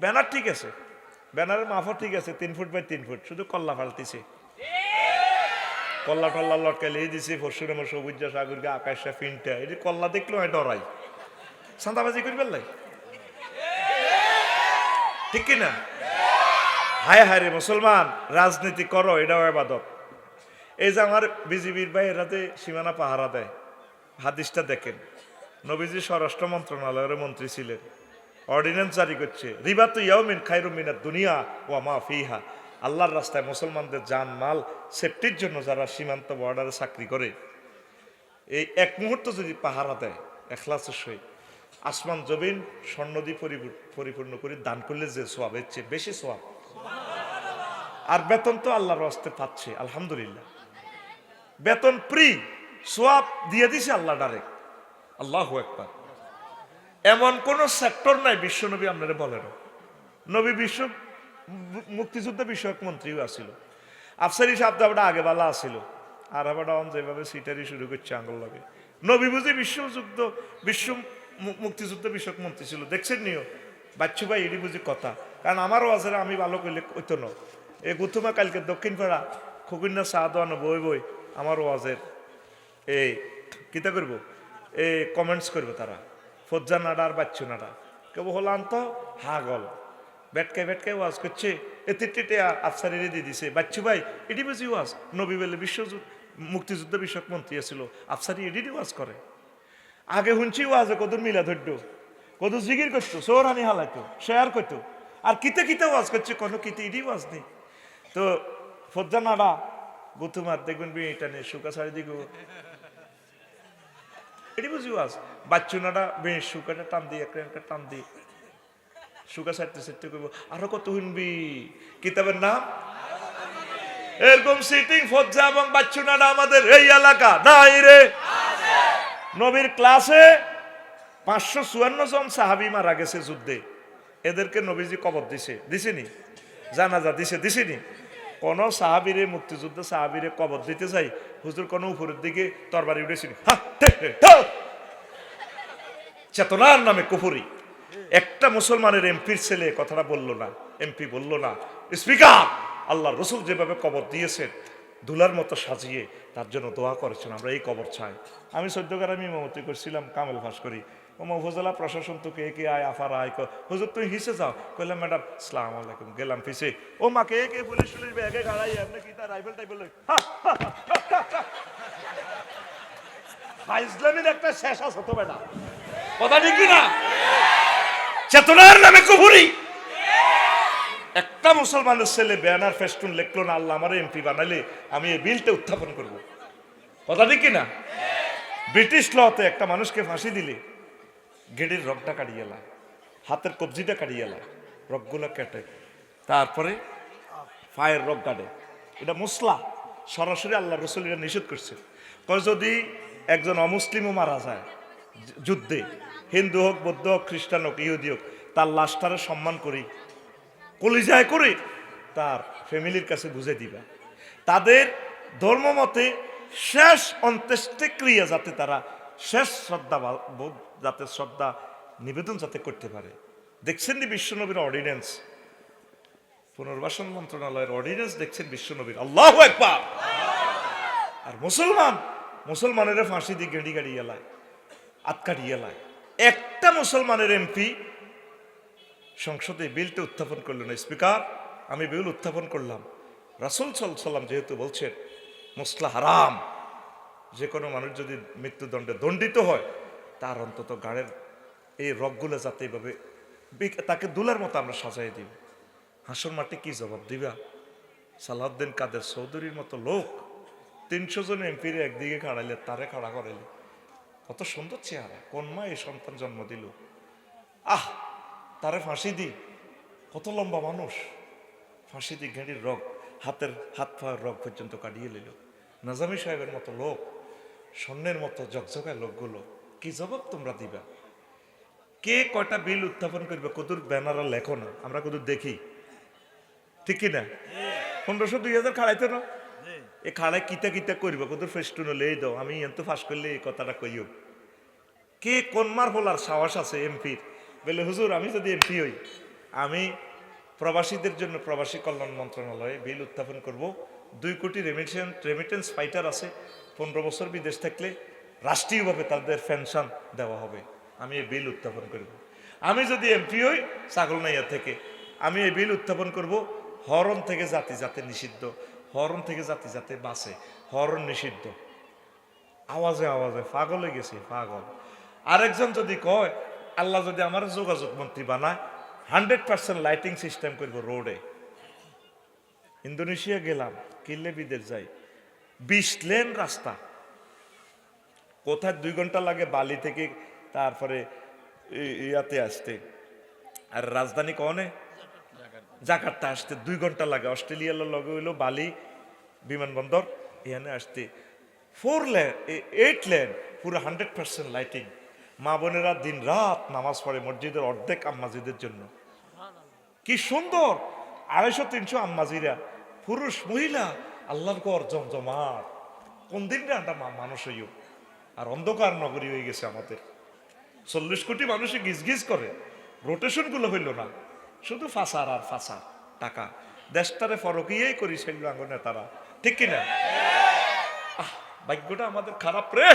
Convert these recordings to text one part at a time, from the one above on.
Banner ঠিক আছে, ব্যানারের মাফও ঠিক আছে, 3 ফুট বাই 3 ফুট, শুধু কল্লা ফালতিছে, কল্লা টল্লা লটকাইলে দিছে, ফরসুর আমার সবুজ সাগরকে আকাশটা ফিনটা, এটি কল্লা দেখলেও হয় ডরাই, সান্দাবাজি করবেন লাই, ঠিক কিনা? হায় হায় রে মুসলমান, রাজনীতি করো, এটাও ইবাদত। এই যে আমার বিজিবির ভাই এরাতে সীমানা পাহারা দেয়, হাদিসটা দেখেন, নবীজি স্বরাষ্ট্র মন্ত্রণালয়ের মন্ত্রী ছিলেন, অর্ডিন্যান্স জারি করছে, রিবাতু ইয়াউমিন খায়রুম মিনাদ দুনিয়া ওয়া মা ফিহা। আল্লাহর রাস্তায় মুসলমানদের জান মাল সেফটির জন্য যারা সীমান্ত বর্ডারে চাকরি করে, এই এক মুহূর্ত যদি পাহারা দেয় এখলাসের সহিত, আসমান জমিন স্বর্ণ দিয়ে পরিপূর্ণ করে দান করলে যে সোয়াব, এর চেয়ে বেশি সোয়াব। আর বেতন তো আল্লাহর রাস্তে পাচ্ছে, আলহামদুলিল্লাহ, বেতন ফ্রি, সোয়াব দিয়ে দিছে আল্লাহ ডাইরেক্ট। আল্লাহু আকবার। এমন কোন সেক্টর নাই, বিশ্বনবী আপনারা বলেন, নবী বিশ্ব মুক্তিযুদ্ধ বিষয়ক মন্ত্রীও আসিল, আফসারি সাহেব আগে বেলা আসিল, আর আবার যেভাবে সিটারি শুরু করছে আঙ্গুল লাগে, নবী বুঝি বিশ্ব মুক্তিযুদ্ধ বিষয়ক মন্ত্রী ছিল, দেখছেন নিও বাচ্চু ভাই, এটি বুঝি কথা, কারণ আমারও আছে, আমি ভালো করলে ওইতো ন, এই গুথুমা কালকে দক্ষিণ পাড়া খকুন্না চা দোয়ানো বই বই আমার ওয়াজের এই কিতা করবো, এই কমেন্টস করবো তারা, ফজ্জা নাডা আর বাচ্চু নাডা, কেউ হলাম তো হাগল বেটকায় ওয়াজ করছে, এতে আফসারিরে দিয়ে দিছে, বাচ্চু ভাই এটি বুঝি ওয়াজ, নবী বলে মুক্তিযুদ্ধ বিষয়ক মন্ত্রী ছিল, আফসারি এটি ওয়াজ করে। আগে শুনছি ওয়াজে কত মিলা ধরত, কত জিগির করতো, সৌরানি হালাইতো, শেয়ার করতো, আর কিতে ওয়াজ করছে, কোনো কিতে এটি ওয়াজ নেই। তো ফজ্জা নাডা গুতুমার দেখবেন এটা নিয়ে শুকা ছাড়ি দিগো, এটি বুঝি ওয়াজ, বাচ্চু নাডা বেশ শুকাটা টান দিয়ে একটা টান দিয়ে শুকা ছাড়তে করবো, আরো কত শুনবি, কিতাবের নাম এরকম সিটিং ফজ্জা এবং বাচ্চু নাডা আমাদের এই এলাকা নাই রে। নবীর ক্লাসে 554 জন সাহাবী মারা গেছে যুদ্ধে, এদেরকে নবীজি কবর দিছেনি, জানাজা দিছেনি। কোন সাহাবীরে মুক্তিযুদ্ধে সাহাবীরে কবর দিতে চাই, হুজুর কোন উপরের দিকে তরবারি উঠেছিল, চেতনার নামে কুফরি। একটা মুসলমানের এমপির ছেলে কথাটা বললো না, এমপি বললো না, স্পিকার আল্লাহ রসুল যেভাবে কবর দিয়েছেন দুলার মতো সাজিয়ে, তার জন্য দোয়া করেছেন, আমরা এই কবর চাই। আমি চৌদ্দগ্রামে ইমামতি করছিলাম, কামেল ভাস করি, ও উপজেলা প্রশাসন তো কে আয় আফার আয়, হুজুর তুমি হিসে যাও, কইলাম ম্যাডাম সালাম আলাইকুম, গেলাম পিছে, ও মা কে পুলিশ ব্যাগে গাড়াই আপনি কি তার রাইফেল টাইফেল ইসলামের একটা শেষ আছে তো বেটা, কথা ঠিক না? চেতনার নামে কুফরি। একটা মুসলমানের ছেলে ব্যানার ফেস্টুন লিখলো না, আল্লাহ আমার এমপি বানালে আমি এই বিলটা উত্থাপন করব, কথা ঠিক না? ব্রিটিশ লতে একটা মানুষকে ফাঁসি দিলে গেড়ির রগটা কাটিয়ে এলায়, হাতের কবজিটা কাটিয়ে এলায়, রগগুলো কেটে তারপরে পায়ের রগ কাটে, এটা মুসলা, সরাসরি আল্লাহ রসুল এটা নিষেধ করছে। যদি একজন অমুসলিমও মারা যায় যুদ্ধে, হিন্দু হোক, বৌদ্ধ হোক, খ্রিস্টান হোক, ইহুদি হোক, তার লাশটারে সম্মান করি, কলিজায় করে তার ফ্যামিলির কাছে বুঝে দিবা, তাদের ধর্ম মতে শেষ অন্ত্যেষ্টিক্রিয়া যাতে তারা শেষ শ্রদ্ধা নিবেদন যাতে করতে পারে। দেখছেন নি বিশ্বনবীর অর্ডিন্যান্স, পুনর্বাসন মন্ত্রণালয়ের অর্ডিন্যান্স দেখছেন বিশ্বনবীর, আল্লাহু আকবার। আর মুসলমানের ফাঁসি দিয়ে গাড়ি এলায়, আটকাটি এলায়, একটা মুসলমানের এমপি সংসদে বিলটা উত্থাপন করলেন, স্পিকার আমি বিল উত্থাপন করলাম, রাসূল সাল্লাল্লাহু আলাইহি ওয়াসাল্লাম যেহেতু বলছেন মুসলা হারাম, যে কোনো মানুষ যদি মৃত্যুদণ্ডে দণ্ডিত হয় তার অন্তত গাড়ের এই রগগুলো যাতে এইভাবে তাকে দুলার মতো আমরা সাজাই দিব, হাসর মাঠে কি জবাব দিবা? সালাউদ্দিন কাদের চৌধুরীর মতো লোক 300 জন এমপির একদিকে খাড়াইলে, তারে খাড়া করাইলে, কত সুন্দর চেহারা, কোন মা এই সন্তান জন্ম দিল, তারে ফাঁসি দি, কত লম্বা মানুষ, ফাঁসি দি ঘেঁড়ির রগ, হাত পায়ের রগ পর্যন্ত কাটিয়ে নিল। নাজামি সাহেবের মতো লোক, স্বর্ণের মতো জকজকায় লোকগুলো, কি জবাব তোমরা দিবা? কে কয়টা বিল উত্থাপন করবে, কদুর ব্যানারা লেখো না, আমরা কদুর দেখি, ঠিক কিনা? 1500-2000 খাড়াইতো না, এ খাড়ায় কিতা করবে, কদুর ফেস্টুন লেই দাও, আমি এত ফাঁস করলে এই কথাটা কইও। কে কোন মার বলার সাহস আছে এমপির, বলে হুজুর আমি যদি এমপি হই আমি প্রবাসীদের জন্য প্রবাসী কল্যাণ মন্ত্রণালয়ে বিল উত্থাপন করব। 2 কোটি রেমিটেন্স ফাইটার আছে, 15 বছর বিদেশ থাকলে রাষ্ট্রীয়ভাবে তাদের পেনশন দেওয়া হবে। আমি এই বিল উত্থাপন করব। আমি যদি এমপি হই ছাগলনাইয়া থেকে, আমি এই বিল উত্থাপন করব। হরন থেকে জাতি জাতি নিষিদ্ধ, হরন থেকে জাতি জাতি বাসে, হরন নিষিদ্ধ। আওয়াজে আওয়াজে পাগল হয়ে গেছে, পাগল। আরেকজন যদি কয় আল্লাহ যদি আমার যোগাযোগ মন্ত্রী বানায়, 100% লাইটিং সিস্টেম করব রোডে। ইন্দোনেশিয়া গেলাম, কিনলে বিদেশ যাই, 20 লেন রাস্তা। কোথায় 2 ঘন্টা লাগে বালি থেকে তারপরে ইয়াতে আসতে, আর রাজধানী কনে জাকার্তা আসতে 2 ঘন্টা লাগে। অস্ট্রেলিয়ার লগে হইলো বালি বিমানবন্দর, এখানে আসতে 4 লেন 8 লেন, পুরো 100% লাইটিং। মা বোনেরা দিন রাত নামাজ পড়ে মসজিদের অর্ধেক আম্মাজিদের জন্য। কি সুন্দর, 250-300 আম্মাজিরা, পুরুষ মহিলা, আল্লাহর ঘর জমজমাট। কোন দিন একটা মানুষ হইও, আর অন্ধকার নগরী হয়ে গেছে আমাদের। 40 কোটি মানুষে গিজ গিজ করে, রোটেশন গুলো হইল না, শুধু ফাঁসার আর ফাঁসার টাকা। দেশটারে ফরকিয়েই করি সেগুলো আঙ্গ নেতারা, ঠিক কিনা? ভাগ্যটা আমাদের খারাপ রে।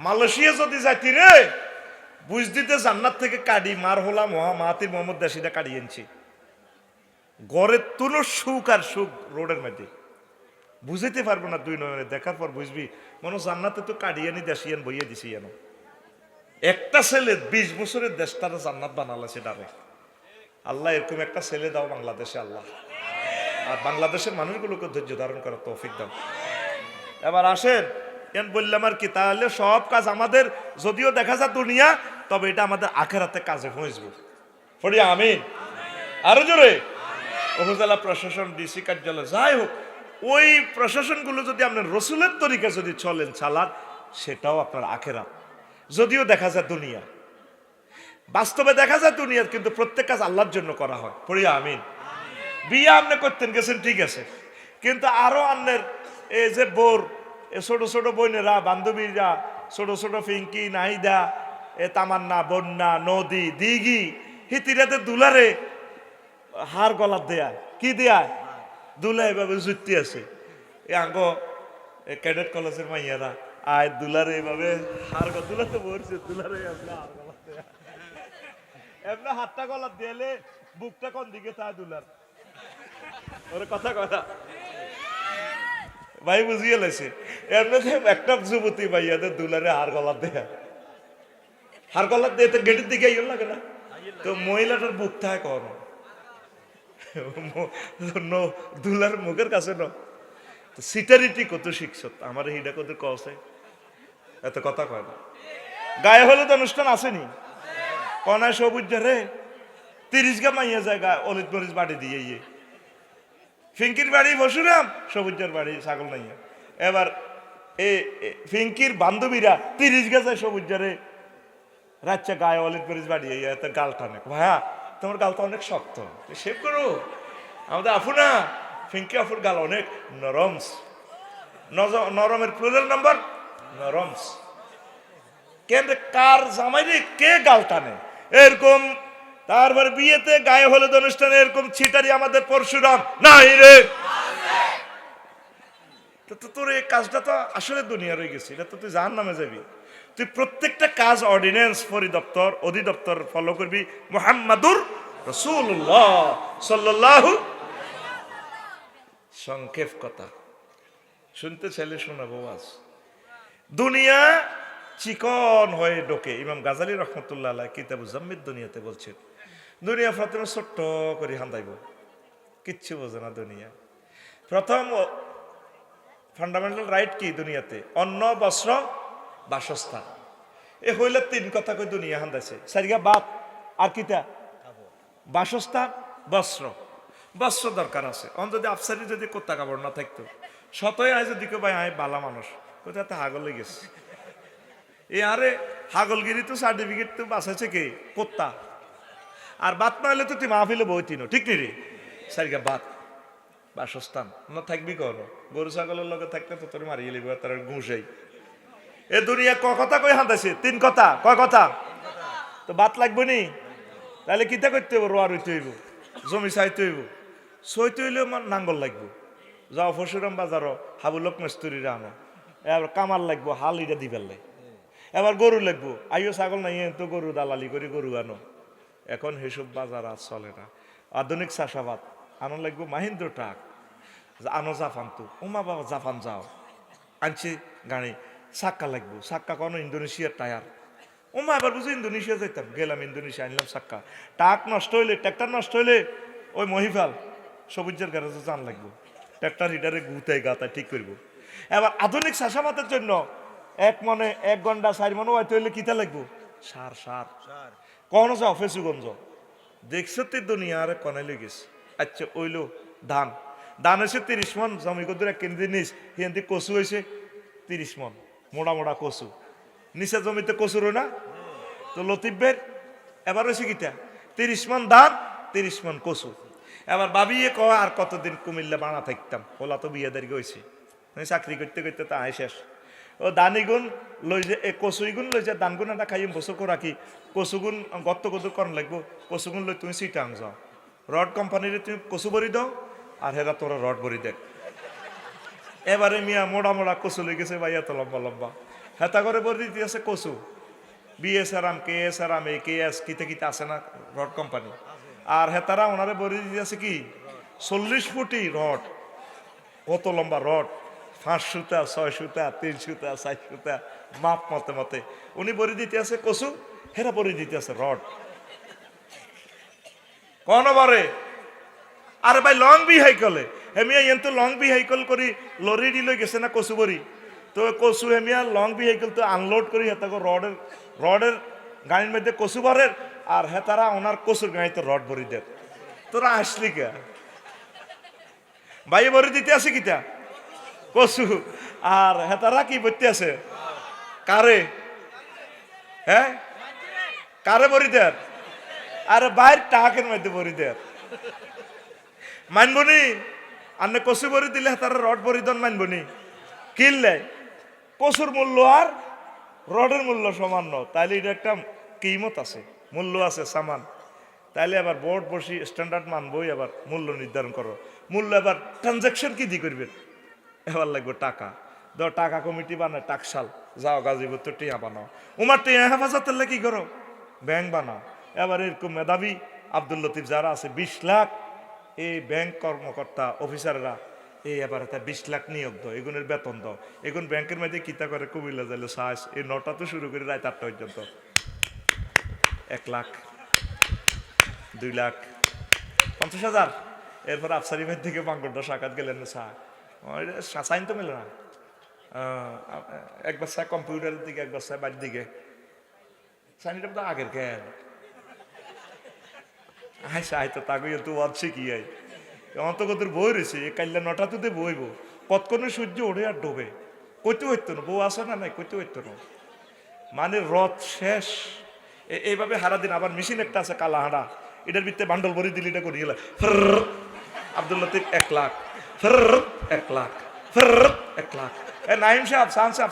মালয়েশিয়া যদি যাইতি রে, বুঝ দিতে জান্নাত থেকে কাড়ি মার হলাম মাহাতির মোহাম্মদ দেশিটা কাড়ি এনেছি। গড়ের তুলো সুখ আর সুখ রোডের মধ্যে বুঝাইতে পারবো না। 2 নয়নে দেখার পর বুঝবি মনে জান্নাতে তো কাড়িয়ানি দেশিয়ান বইয়ে দিছি। যেন একটা ছেলে 20 বছরের দেশটারে জান্নাত বানালে সেটারে। আল্লাহ এরকম একটা ছেলে দাও বাংলাদেশে আল্লাহ, আর বাংলাদেশের মানুষগুলোকে ধৈর্য ধারণ করার তৌফিক দাও। এবার আসেন, কেন বললাম আর কি, তাহলে সব কাজ আমাদের যদিও দেখা যায় দুনিয়া, তবে এটা আমাদের আখেরাতে কাজে পৌঁছবে। পড়ি আমিন। আরো জোরে। উপজেলা প্রশাসন, ডিসি কার্যালয়, যাই হোক, ওই প্রশাসনগুলো যদি আপনার রসুলের তরিকা যদি চলেন চালান, সেটাও আপনার আখেরাত। যদিও দেখা যায় দুনিয়া, বাস্তবে দেখা যায় দুনিয়া, কিন্তু প্রত্যেক কাজ আল্লাহর জন্য করা হয়। পড়ি আমিন। বিয়ে আপনি করতেন গেছেন, ঠিক আছে, কিন্তু আরো আন্নের এই যে বোর ছোট ছোট বোনেরা, বান্ধবীরা, ছোট ছোট ফিঙ্কি, নাহিদা, তামান্না, বন্যা, নদী, দিঘি, হিতিরাতে দুলারে হার গলার দেয়া, কি দেয়া দুলা এভাবে জুতি আছে। এ আঙ্গ ক্যাডেট কলেজের মাইয়ারা আয় দুলারে এভাবে হার দুলাতে বলছে, দুলারে এমনি হাতটা গলার দিলে বুকটা কোন দিকে তা দুলার ওর কথা কথা ভাই বুঝিয়ে লেছে। এমনি একটা যুবতী ভাইয়াদের দুলারে হার গলার দেয়া, হার গলার দিয়ে তো গেটের দিকে ইয়ে লাগে না, তো মহিলাটার বুক থাকে কর দুলার মুখের কাছে ন সিটারিটি কত শিখছ আমার হিডা কত কছে এত কথা কয় না। গায়ে হলুদ অনুষ্ঠান আসেনি, কনায় সবুজ রে 30 গা মাইয়া যায় গা অলিত মরিচ বাড়ি দিয়ে ইয়ে ফিঙ্কির বাড়ি বসুরাম, সবুজের বাড়ি ছাগল নাইয়া। এবার ফিঙ্কির বান্ধবীরা 30 গা যায় সবুজরে রাচ্চা গায়ে অলিত মরিচ বাড়িয়ে এত গাল টানে। ভাইয়া তোমার গালটা অনেক শক্ত, শেভ করো। আমাদের আফু না, ফিঙ্কি আফুর গাল অনেক নরমস, নরমের প্লুরাল নাম্বার নরমস। কেন কার জামাইরে কে গাল টানে এরকম। তারপর বিয়েতে গায়ে হলুদ অনুষ্ঠানে এরকম ছিটারি আমাদের পরশুরাম নাই রে। তো তোর এই কাজটা তো আসলে দুনিয়া রয়ে গেছে, এটা তো তুই জাহান্নামে যাবি। তুই প্রত্যেকটা কাজ অর্ডিন্যান্স পরিদপ্তর অধিদপ্তর ফলো করবি। মুহাম্মাদুর রাসূলুল্লাহ সাল্লাল্লাহু। সংক্ষেপ কথা শুনতে চাইলে শোনাবো আজ। দুনিয়া চিকন হয়ে ঢোকে। ইমাম গাজালি রহমতুল্লাহ আলাইহি কিতাবুজ জাম্মিদ দুনিয়াতে বলছেন, দুনিয়া প্রথমে ছোট্ট করে হান্দাইব, কিচ্ছু বোঝে না দুনিয়া। প্রথম ফান্ডামেন্টাল রাইট কি দুনিয়াতে? অন্ন, বস্ত্র, বাসস্থান। এ হইলে 3 কথা কই দুনিয়া হান্দাইছে। সারিগা বাপ আর কিতা? বাসস্থান, বস্ত্র। বস্ত্র দরকার আছে। অন যদি আফসারি যদি কোত্তা কাপড় না থাকতো, শতই আয় যদি ভাই আয় বালা মানুষ, কোথায় তো হাগল হয়ে গেছে। এ আরে হাগলগিরি তো সার্টিফিকেট তো বাঁচাইছে কে? কোত্তা। আর বাত না হলে তো তুই মাহফিলে বইতিনো, ঠিক নি রে? সারিগা বাত, বাসস্থান না থাকবি কর। গরু ছাগলের লগে থাকলে তো তোর মারিয়ে লিব, তার ঘুষাই। এ দুনিয়া ক কথা কই হাঁদাইছে? 3 কথা। কয় কথা? তো বাত লাগবে নি? তাহলে কিতা করতে হইব? রোয়া রইতে হইব, জমি চাইতে হইব, সইতে হইলেও আমার নাঙ্গল লাগবো। যাও ফসুরাম বাজারও হাবুলক মিস্ত্রিরা আনো, এবার কামার লাগবো, হাল ইটা দিবেলে। এবার গরু লাগবো, আইও ছাগল নাই তো গরু দালালি করে গরু আনো। এখন সেসব বাজার আর চলে না। আধুনিক চাষাবাদ আনো লাগবো মাহিন্দ্র ট্রাক, আনো জাপান তো ওমা বাবা জাপান যাও আনছি গাড়ি, চাক্কা লাগবো, চাক্কা কোনো ইন্দোনেশিয়ার টায়ার। ওমা এবার বুঝি ইন্দোনেশিয়া যাইতাম, গেলাম ইন্দোনেশিয়া আনলাম চাক্কা। ট্রাক নষ্ট হইলে, ট্রাক্টর নষ্ট হইলে ওই মহিফাল সবুজের গ্যারেজে যান লাগবো, ট্রাক্টর হিটারে গুতায় গাতায় ঠিক করবো। এবার আধুনিক চাষাবাদের জন্য 1 ঘন্টা 4 মনে হয়তো হইলে কিতা লাগবো? সার সার কখনো যাও ফেসুগঞ্জ দেখছো তে দুনিয়ার কনে লেগেছে। আচ্ছা ওইলো ধান, ধান হয়েছে 30 মন, জমি কদুর 1 কেজি নিস, হিয়ান্তি কচু হয়েছে 30 মন, মোড়া মোড়া কচু। নিচে জমিতে কচুর না তো লতিফের এবার হয়েছে কিটা 30 মন ধান, 30 মন কচু। এবার ভাবিয়ে কয় আর কতদিন কুমিল্লা বানা থাকতাম, ওলা তো বিয়ে দেরি হয়েছে, চাকরি করতে করতে তা আয় শেষ। ও দানিগুণ লই যে কচুইগুণ লই যে দানগুণ একটা খাইম বছর রাখি, কচুগুণ গত্ত কত কর্ন লাগবো, কচুগুণ লই তুমি সিটাং যাও, রড কোম্পানির তুমি কচু ভরি দাও আর হেরা তোরা রড ভরি দেখ। এবারে মিয়া মোড়া মোড়া কচু লই গেছে ভাই, এত লম্বা লম্বা, হেতা করে ভরি দিতে আছে কচু। বিএসআরাম KSRM KS কিতে কিতে আছে না রড কোম্পানি, আর হেতারা ওনারে ভরি দিতে আছে কি 40 ফুটি রড। কত লম্বা রড, 5 সুতা 6 সুতা 3 সুতা 4 সুতা মাপ মতে মতে উনি বড়ি দিতে আছে কচু, হেরা বড়ি দিতে আছে রড। কোন বারে আরে ভাই লং বিহাইকলে হেমিয়া এন তো লং বিহাইকল করি লরি দিলে গেছে না কচু বড়ি, তো কচু হেমিয়া লং বিহাইকল তো আনলোড করি হেতাকে রডের গাড়ির মধ্যে কচু ভরের, আর হেতারা ওনার কচুর গাড়িতে রড ভরি দেয়। তোরা আসলি কে ভাই বড়ি দিতে আছে কিটা কচু, আর হেতারা কি বলতে আছে কারে, হ্যাঁ কারে বড়ি দেয়, আরে বাইর টাকের মধ্যে বড়ি দেয়। মানবনি আর কচু বড়ি দিলে হেতারা রড বড়ি দেন, মানবনি কিনলে কচুর মূল্য আর রডের মূল্য সমান ন, তাইলে এটা একটা কিমত আছে, মূল্য আছে সামান। তাইলে আবার বোর্ড বসি স্ট্যান্ডার্ড মানবই, আবার মূল্য নির্ধারণ করো। মূল্য এবার ট্রানজাকশন কি দিয়ে করবে, এবার লাগবে টাকা, ধর টাকা কমিটি বানায় টাকশাল, যাও গাজীপুর তো টিয়া বানাও, উমার টিয়া হেফাজতের কি করো ব্যাংক বানাও। এবার এরকম মেধাবী আব্দুল লতিফ যারা আছে 20 লাখ, এই ব্যাংক কর্মকর্তা অফিসাররা এই এবার 20 লাখ নিয়োগ দাও, এগুনের বেতন দাও। এগুন ব্যাংকের মধ্যে কিতা করে কুমিল্লা যাইলে সাহস, এই 9টা তো শুরু করে রাত 8টা পর্যন্ত 1 লাখ 2 লাখ 50,000। এরপর আফসারি ভাই থেকে বাঙ্গরটা সাক্ষাৎ গেলেন চা সাইন তো মেলে না, একবার চা কম্পিউটারের দিকে, একবার চা বাড়ির দিকে, সাইনটা তো আগের কেন আই তো তাকে তো আছে কি আই অন্তগতের বই রয়েছে, কাইল্লা 9টা তুতে বইব, কতক্ষণে সূর্য ওঠে আর ডোবে, কইতে হইতো না, বউ আসে না নাই কইতে হইতো না, মানে রথ শেষ। এইভাবে হারাদিন। আবার মেশিন একটা আছে কালা হাঁড়া, এটার ভিতরে বান্ডল ভরি দিলি, এটা করি গেল আব্দুল লতিফ 1 লাখ, 1 লাখ, 1 লাখ। নাইম সাহেব সাহেব